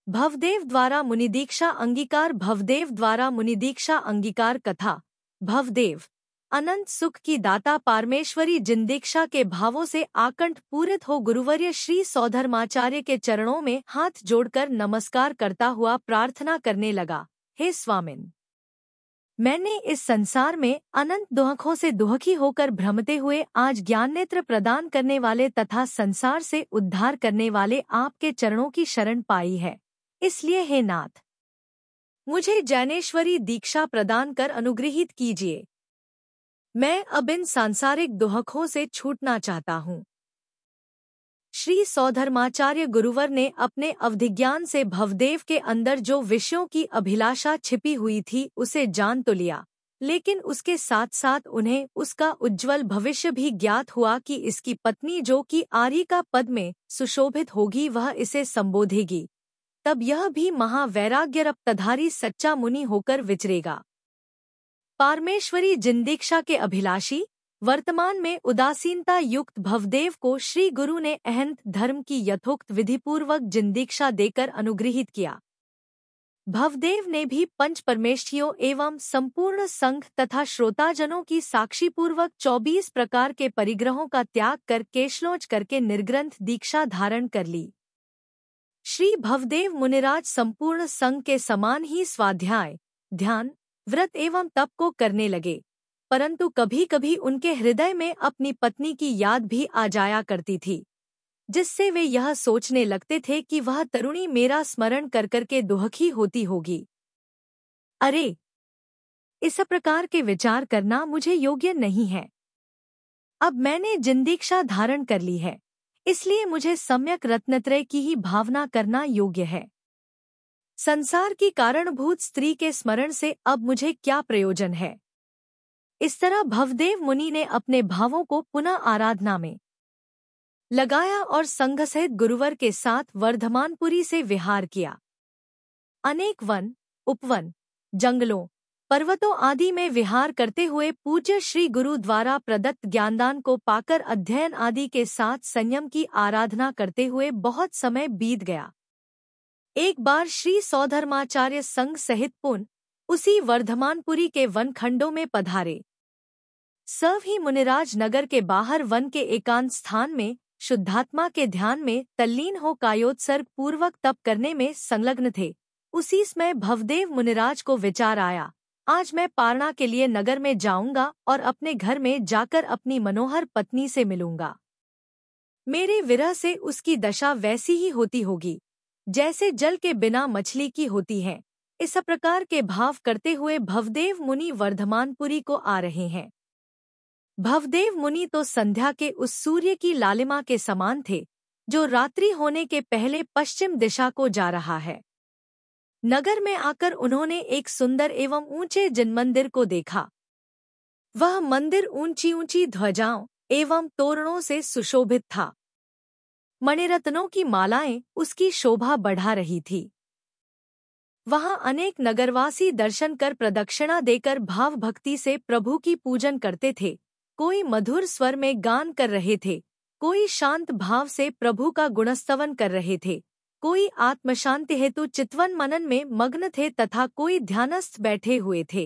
भवदेव द्वारा मुनिदीक्षा अंगीकार। भवदेव द्वारा मुनिदीक्षा अंगीकार कथा। भवदेव अनंत सुख की दाता पारमेश्वरी जिन दीक्षा के भावों से आकंठ पूरित हो गुरुवर्य श्री सौधर्माचार्य के चरणों में हाथ जोड़कर नमस्कार करता हुआ प्रार्थना करने लगा, हे स्वामिन, मैंने इस संसार में अनंत दुहकों से दुहकी होकर भ्रमते हुए आज ज्ञान नेत्र प्रदान करने वाले तथा संसार से उद्धार करने वाले आपके चरणों की शरण पाई है। इसलिए हे नाथ, मुझे ज्ञानेश्वरी दीक्षा प्रदान कर अनुग्रहित कीजिए। मैं अब इन सांसारिक दुहकों से छूटना चाहता हूँ। श्री सौधर्माचार्य गुरुवर ने अपने अवधिज्ञान से भवदेव के अंदर जो विषयों की अभिलाषा छिपी हुई थी उसे जान तो लिया, लेकिन उसके साथ साथ उन्हें उसका उज्ज्वल भविष्य भी ज्ञात हुआ कि इसकी पत्नी जो कि आर्य का पद में सुशोभित होगी वह इसे संबोधेगी, तब यह भी महावैराग्यरप्तधारी सच्चा मुनि होकर विचरेगा। पारमेश्वरी जिनदीक्षा के अभिलाषी वर्तमान में उदासीनता युक्त भवदेव को श्री गुरु ने अहंत धर्म की यथोक्त विधिपूर्वक जिनदीक्षा देकर अनुग्रहित किया। भवदेव ने भी पंच परमेष्ठियों एवं संपूर्ण संघ तथा श्रोताजनों की साक्षीपूर्वक 24 प्रकार के परिग्रहों का त्याग कर केशलोच करके निर्ग्रंथ दीक्षा धारण कर ली। श्री भवदेव मुनिराज संपूर्ण संघ के समान ही स्वाध्याय, ध्यान, व्रत एवं तप को करने लगे, परंतु कभी कभी उनके हृदय में अपनी पत्नी की याद भी आ जाया करती थी, जिससे वे यह सोचने लगते थे कि वह तरुणी मेरा स्मरण कर करके दुहखी होती होगी। अरे, इस प्रकार के विचार करना मुझे योग्य नहीं है। अब मैंने जिनदीक्षा धारण कर ली है, इसलिए मुझे सम्यक रत्नत्रय की ही भावना करना योग्य है। संसार की कारणभूत स्त्री के स्मरण से अब मुझे क्या प्रयोजन है। इस तरह भवदेव मुनि ने अपने भावों को पुनः आराधना में लगाया और संघ सहित गुरुवर के साथ वर्धमानपुरी से विहार किया। अनेक वन, उपवन, जंगलों, पर्वतों आदि में विहार करते हुए पूज्य श्री गुरु द्वारा प्रदत्त ज्ञानदान को पाकर अध्ययन आदि के साथ संयम की आराधना करते हुए बहुत समय बीत गया। एक बार श्री सौधर्माचार्य संघ सहित पुन उसी वर्धमानपुरी के वन खंडों में पधारे। सव ही मुनिराज नगर के बाहर वन के एकांत स्थान में शुद्धात्मा के ध्यान में तल्लीन हो कायोत्सर्ग पूर्वक तप करने में संलग्न थे। उसी समय भवदेव मुनिराज को विचार आया, आज मैं पारणा के लिए नगर में जाऊंगा और अपने घर में जाकर अपनी मनोहर पत्नी से मिलूंगा। मेरे विरह से उसकी दशा वैसी ही होती होगी जैसे जल के बिना मछली की होती है। इस प्रकार के भाव करते हुए भवदेव मुनि वर्धमानपुरी को आ रहे हैं। भवदेव मुनि तो संध्या के उस सूर्य की लालिमा के समान थे जो रात्रि होने के पहले पश्चिम दिशा को जा रहा है। नगर में आकर उन्होंने एक सुंदर एवं ऊंचे जिनमंदिर को देखा। वह मंदिर ऊंची ऊंची ध्वजाओं एवं तोरणों से सुशोभित था। मणिरत्नों की मालाएं उसकी शोभा बढ़ा रही थी। वहां अनेक नगरवासी दर्शन कर प्रदक्षिणा देकर भाव भक्ति से प्रभु की पूजन करते थे। कोई मधुर स्वर में गान कर रहे थे, कोई शांत भाव से प्रभु का गुणस्तवन कर रहे थे, कोई आत्मशांति हेतु चितवन मनन में मग्न थे तथा कोई ध्यानस्थ बैठे हुए थे।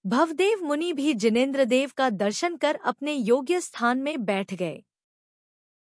भवदेव मुनि भी जिनेंद्र देव का दर्शन कर अपने योग्य स्थान में बैठ गए।